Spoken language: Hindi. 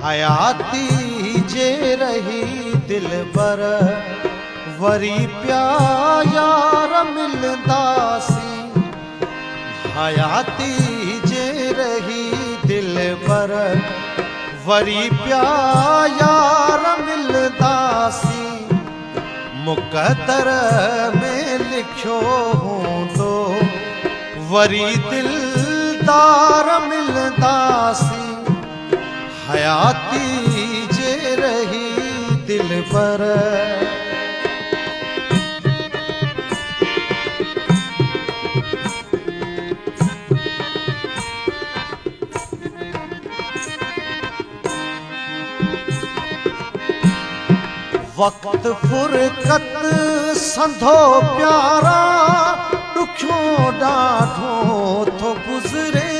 हयाती जे रही दिल बर वरी प्या यार मिलदासी। हयाती जे रही दिल बर वरी प्या यार मिलदासी। मुक़द्दर में लिखियो हूंदो वरी दिलदार मिलदासी। हयाती जे रही दिल बर। वक्त फुरकत संधो प्यारा ॾुखियो ॾाढो थो गुज़रे।